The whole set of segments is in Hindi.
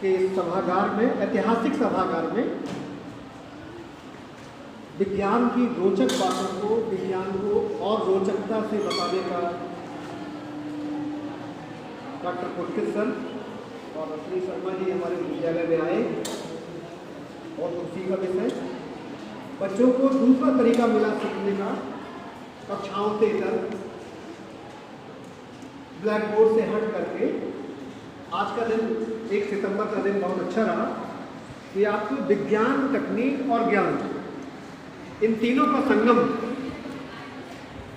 के सभागार में, ऐतिहासिक सभागार में विज्ञान की रोचक बातों को, विज्ञान को और रोचकता से बताने का डॉक्टर पुलकित सर और अश्विनी शर्मा जी हमारे विद्यालय में आए और खुशी का विषय बच्चों को दूसरा तरीका मिला सीखने का, कक्षाओं से इधर ब्लैक बोर्ड से हट करके। आज का दिन 1 सितंबर का दिन बहुत अच्छा रहा कि आपको विज्ञान, तकनीक और ज्ञान, इन तीनों का संगम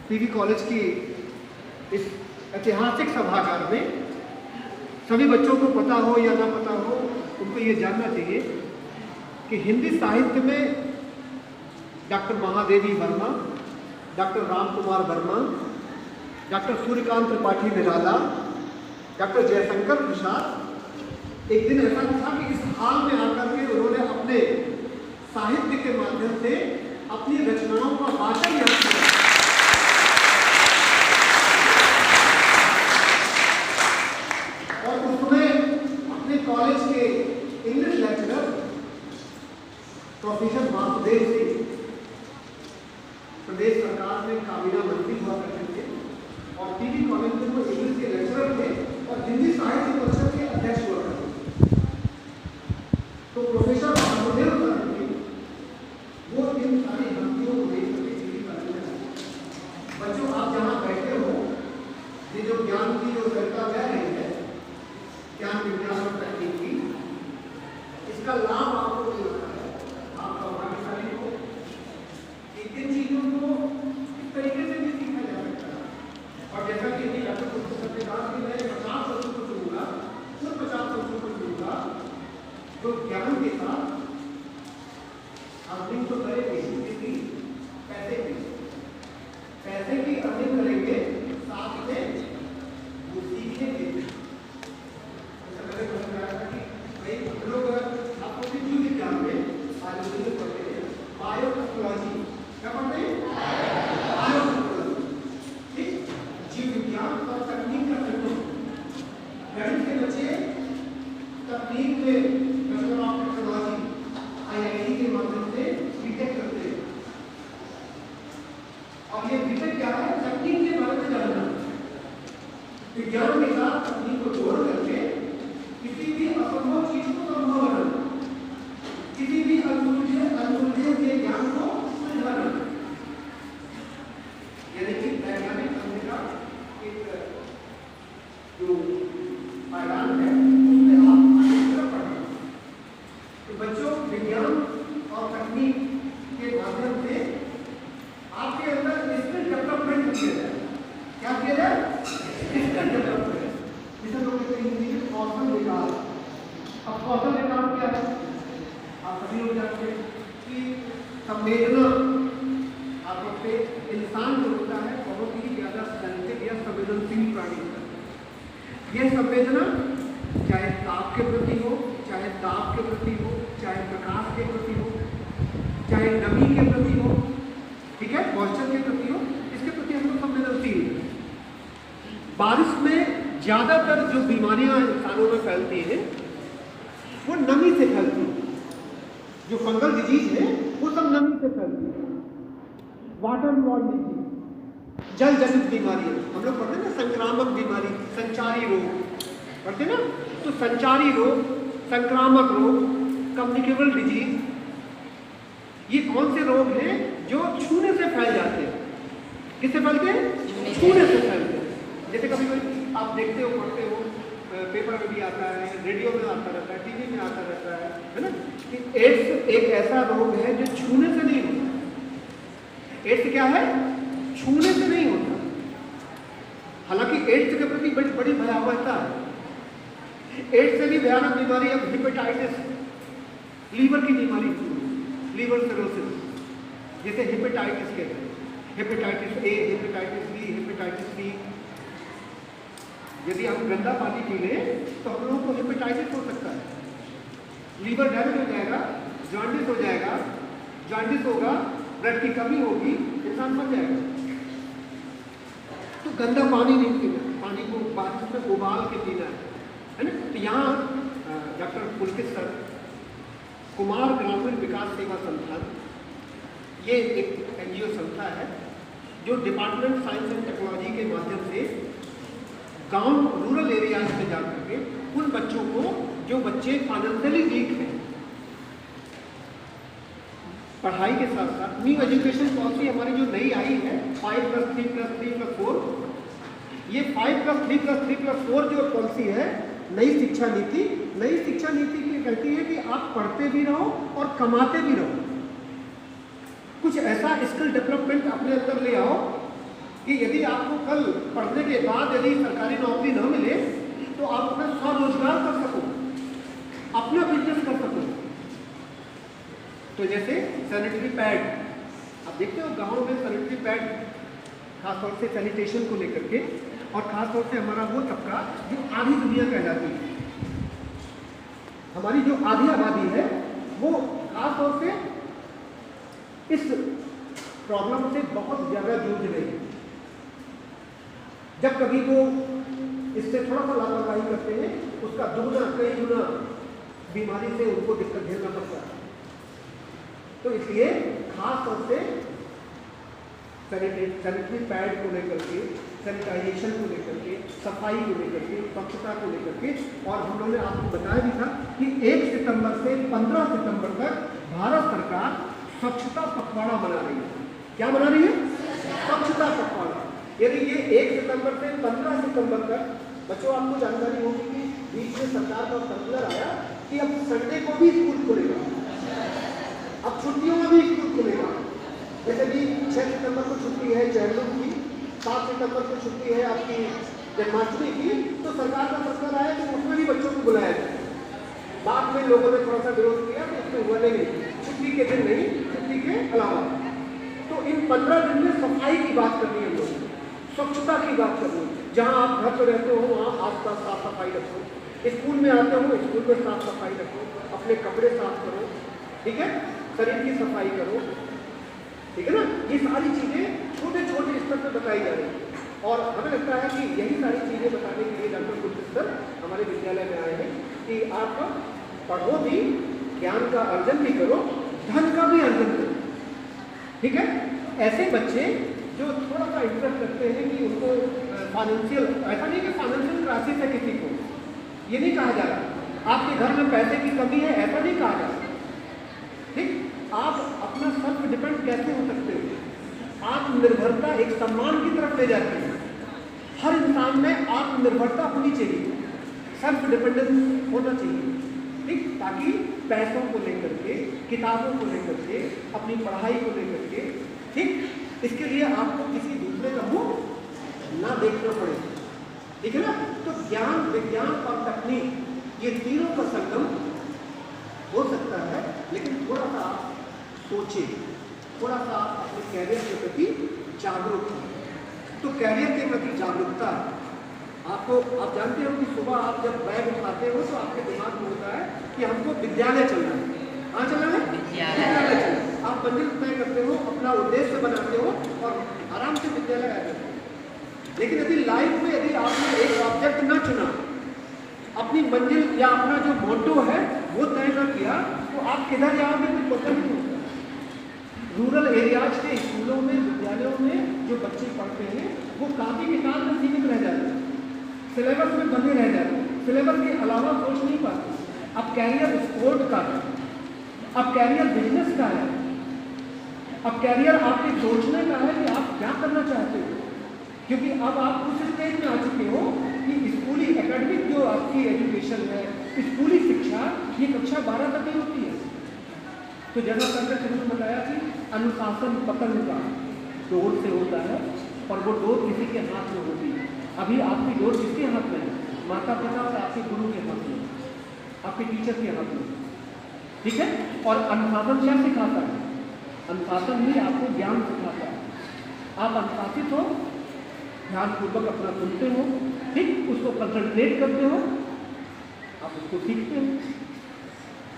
पीवी कॉलेज की इस ऐतिहासिक सभागार में सभी बच्चों को पता हो या ना पता हो, उनको ये जानना चाहिए कि हिंदी साहित्य में doctor Mahadevi Verma, doctor Ram Kumar Verma, doctor Suryakant Tripathi Nirala, doctor Jaishankar Prasad, एक दिन ऐसा था कि इस हाल में आकर के उन्होंने अपने साहित्य के माध्यम से अपनी रचनाओं का वाचन किया और उसमें अपने कॉलेज के English lecturer professor Vasudev Singh प्रदेश सरकार में काबीना मंत्री हुआ करते थे और पीवी कॉलेज में वो इंग्लिश के लेक्चरर थे और हिंदी साहित्य परिषद के अध्यक्ष हुआ करते थे। तो प्रोफेसर वासुदेव सर ने वो इन सारी हस्तियों को देख करके पीवी कॉलेज में आए। बच्चों, आप जहाँ बैठे हो, ये जो ज्ञान की जो चर्चा बह रही है, ज्ञान, विज्ञान और तकनीक की, इसका लाभ आपको नहीं होता है। आप भाग्यशाली हो कि इन चीजों को इस तरीके से भी सीखा जा सकता है। और जैसा कि डॉक्टर पुलकित सर ने कहा कि मैं 50 बच्चों को चुनूंगा, उन 50 बच्चों को चुनूंगा जो ज्ञान के साथ अर्निंग तो करेंगे, किसी पैसे की अर्निंग करेंगे, साथ में वो सीखेंगे। जैसा मैंने बताया था कि भाई हम लोग आपको भी जीव विज्ञान में बायोलॉजी में पढ़ते हैं, बायोटेक्नोलॉजी क्या पढ़ते हैं? बायोटेक्नोलॉजी, ठीक, जीव विज्ञान और तकनीक का संगम। गणित के बच्चे तकनीक में बैचलर ऑफ टेक्नोलॉजी IIT के माध्यम से बीटेक करते हैं और ये बीटेक क्या है? तकनीक के बारे में जानना, विज्ञान के साथ तकनीक को जोड़ करके किसी भी असंभव चीज को संभव बनाना, किसी भी अनूठे के ज्ञान को सुलझाना। यानी कि वैज्ञानिक बनने का एक जो पायदान है उसमें आप आगे तरफ बढ़ना। तो बच्चों, विज्ञान और तकनीक के माध्यम से आपके अंदर स्किल डेवलपमेंट किया जाए। क्या किया जाए? स्किल डेवलपमेंट, जिसे लोग कहते हैं हिंदी में कौशल विकास। अब कौशल विकास क्या है? आप सभी लोग जानते हैं कि संवेदना आप लोग पे इंसान जो होता है बहुत ही ज्यादा सेंसिटिव या संवेदनशील प्राणी होता है। यह संवेदना चाहे ताप के प्रति हो, चाहे दाब के प्रति हो, चाहे प्रकाश के प्रति हो, चाहे नमी के प्रति हो, ठीक है, मॉइस्चर के प्रति हो, इसके प्रति हम लोग संवेदनशील हैं। बारिश में ज्यादातर जो बीमारियां इंसानों में फैलती हैं वो नमी से फैलती है। जो फंगल डिजीज है वो सब नमी से फैलती है। वाटर बॉर्न डिजीज, जल जनित बीमारियां, हम लोग पढ़ते हैं ना, संक्रामक बीमारी, संचारी रोग पढ़ते ना। तो संचारी रोग, संक्रामक रोग, कम्युनिकेबल डिजीज, ये कौन से रोग हैं जो छूने से फैल जाते हैं? किससे फैलते हैं? छूने से फैलते हैं। जैसे कभी कभी आप देखते हो, पढ़ते हो, पेपर में भी आता है, रेडियो में आता रहता है, टीवी में आता रहता है ना, कि एड्स एक ऐसा रोग है जो छूने से नहीं होता। एड्स क्या है? छूने से नहीं होता। हालांकि एड्स के प्रति बड़ी भयावहता है। एड्स से भी भयानक बीमारी है हेपेटाइटिस, लीवर की बीमारी, लीवर सिरोसिस, जैसे हेपेटाइटिस के हैं, hepatitis A, hepatitis B, hepatitis C। यदि हम गंदा पानी पी लें तो हम लोगों को हेपेटाइटिस हो सकता है, लीवर डैमेज हो जाएगा, जॉन्डिस हो जाएगा, जॉन्डिस होगा, ब्लड की कमी होगी, इंसान मर जाएगा। तो गंदा पानी नहीं पीना, पानी को बारिश में उबाल के पीना है ना। तो यहाँ डॉक्टर पुलकित सर, कुमार ग्रामीण विकास सेवा संस्थान, ये एक NGO संस्था है जो डिपार्टमेंट साइंस एंड टेक्नोलॉजी के माध्यम से गांव रूरल एरियाज में जा करके उन बच्चों को जो बच्चे फाइनेंशियली वीक हैं, पढ़ाई के साथ साथ न्यू एजुकेशन पॉलिसी हमारी जो नई आई है 5+3+3+4, ये 5+3+3+4 जो पॉलिसी है नई शिक्षा नीति की कहती है कि आप पढ़ते भी रहो और कमाते भी रहो। कुछ ऐसा स्किल डेवलपमेंट अपने अंदर ले आओ कि यदि आपको कल पढ़ने के बाद यदि सरकारी नौकरी न मिले तो आप अपना स्वरोजगार कर सको, अपना बिजनेस कर सको। तो जैसे सैनिटरी पैड, आप देखते हो गाँव में सैनिटरी पैड खासतौर से सैनिटेशन को लेकर के, और खासतौर से हमारा वो तबका जो आधी दुनिया कहलाती है, हमारी जो आधी आबादी है वो खासतौर से इस प्रॉब्लम से बहुत ज़्यादा जूझ रही है। जब कभी वो इससे थोड़ा सा लापरवाही करते हैं, उसका दुगना कई गुना बीमारी से उनको दिक्कत झेलना पड़ता है। तो इसलिए खास तौर से सैनिटरी पैड को लेकर के, सैनिटाइजेशन को लेकर के, सफाई को लेकर के, स्वच्छता को लेकर के, और हम लोगों ने आपको बताया भी था कि 1 सितंबर से 15 सितंबर तक भारत सरकार स्वच्छता पखवाड़ा मना रही है। क्या मना रही है? स्वच्छता पखवाड़ा। यदि ये 1 सितंबर से 15 सितंबर तक, बच्चों आपको जानकारी होगी कि बीच में सरकार का सर्कुलर आया कि अब संडे को भी स्कूल खुलेगा, अब छुट्टियों में भी स्कूल खुलेगा। जैसे भी 6 सितंबर को छुट्टी है चैनलों की, 7 सितंबर को छुट्टी है आपकी जन्माष्टमी की, तो सरकार का सर्कुलर आया कि उसमें भी बच्चों को बुलाया जाए। बाद में लोगों ने थोड़ा सा विरोध किया कि उसमें हुआ नहीं, छुट्टी के दिन नहीं, छुट्टी के अलावा। तो इन 15 दिन में सफाई की बात करनी है, लोग स्वच्छता की बात करनी है। जहाँ आप घर पर रहते हो वहाँ आसपास साफ सफाई रखो, स्कूल में आते हो स्कूल में साफ सफाई रखो, अपने कपड़े साफ करो, ठीक है, शरीर की सफाई करो, ठीक है ना। ये सारी चीज़ें छोटे छोटे स्तर पर बताई जा रही है, और हमें लगता है कि यही सारी चीज़ें बताने के लिए डॉक्टर पुलकित सर हमारे विद्यालय में आए हैं कि आप पढ़ो भी, ज्ञान का अर्जन भी करो, धन का भी अर्जन करो, ठीक है। ऐसे बच्चे जो थोड़ा सा इंटरेस्ट रखते हैं कि उनको फाइनेंशियल, ऐसा नहीं कि फाइनेंशियल क्राइसिस है किसी को, ये नहीं कहा जा रहा, आपके घर में पैसे की कमी है ऐसा नहीं कहा जा रहा, ठीक। आप अपना सेल्फ डिपेंड कैसे हो सकते हो? आत्मनिर्भरता एक सम्मान की तरफ ले जाती है। हर इंसान में आत्मनिर्भरता होनी चाहिए, सेल्फ डिपेंडेंस होना चाहिए, ठीक, ताकि पैसों को लेकर के, किताबों को लेकर के, अपनी पढ़ाई को लेकर के, ठीक, इसके लिए आपको किसी दूसरे का मुंह ना देखना पड़े, ठीक है ना। तो ज्ञान, विज्ञान और तकनीक ये तीनों का संगम हो सकता है, लेकिन थोड़ा सा सोचिए, थोड़ा सा अपने कैरियर के प्रति जागरूक हो। तो कैरियर के प्रति जागरूकता आपको, आप जानते हो कि सुबह आप जब बैग उठाते हो तो आपके दिमाग में होता है कि हमको विद्यालय चलना है। कहाँ चलना है? विद्यालय चलना। आप मंजिल तय करते हो, अपना उद्देश्य बनाते हो और आराम से विद्यालय आ जाते हो। लेकिन यदि लाइफ में यदि आपने एक ऑब्जेक्ट न चुना, अपनी मंजिल या अपना जो मोटो है वो तय न किया, तो आप किधर जाओगे तो पता नहीं होगा। रूरल एरियाज के स्कूलों में, विद्यालयों में जो बच्चे पढ़ते हैं वो काफी किताब में सीमित रह जाते हैं, सिलेबस में बंधे रह जाते हैं, सिलेबस के अलावा सोच नहीं पाते। अब कैरियर स्पोर्ट का है, अब कैरियर बिजनेस का है, अब कैरियर आपके सोचने का है कि आप क्या करना चाहते हो, क्योंकि अब आप उस स्टेज में आ चुके हो कि स्कूली एकेडमिक जो आपकी एजुकेशन है, स्कूली शिक्षा, ये कक्षा 12 तक ही होती है। तो जैसा करके शुरू में बताया कि अनुशासन पतन का डोर से होता है, और वो डोर किसी के हाथ में होती है। अभी आपकी डोर किसके हाथ में है? माता पिता और आपके गुरु के हाथ में, आपके टीचर के हाथ में, ठीक है। और अनुशासन क्या सिखाता है? अनुशासन ही आपको ज्ञान सिखाता है। आप अनुशासित हो, ध्यानपूर्वक अपना सुनते हो, ठीक, उसको कंसंट्रेट करते हो, आप उसको सीखते हो।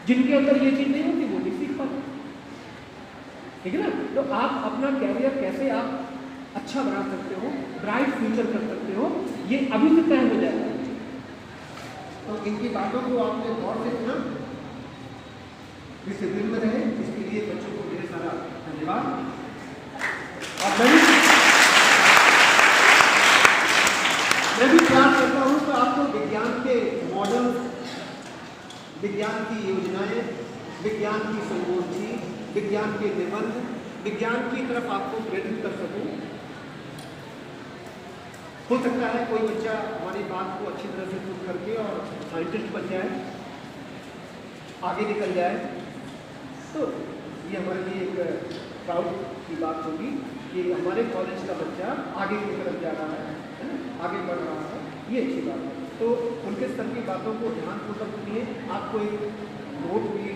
जिनके अंदर ये चीज़ नहीं होती वो नहीं सीख पाते, ठीक है ना। तो आप अपना कैरियर कैसे आप अच्छा बना सकते हो, ब्राइट फ्यूचर कर सकते हो, ये अभी से तय हो जाएगा। तो इनकी बातों को आपने गौर से सुना, डिसिप्लिन में रहे, इसके लिए बच्चों को ढेर सारा धन्यवाद। और मैं भी प्रयास करता हूँ कि आपको विज्ञान के मॉडल, विज्ञान की योजनाएं, विज्ञान की संगोष्ठी, विज्ञान के निबंध, विज्ञान की तरफ आपको प्रेरित कर सकूं। हो सकता है कोई बच्चा हमारी बात को अच्छी तरह से सुन करके और साइंटिस्ट बन जाए, आगे निकल जाए, तो ये हमारे लिए एक प्राउड की बात होगी कि हमारे कॉलेज का बच्चा आगे की तरफ जा रहा है ना, आगे बढ़ रहा है, ये अच्छी बात है। तो उनके स्तर की बातों को ध्यानपूर्वक सुनिए। आपको एक नोट भी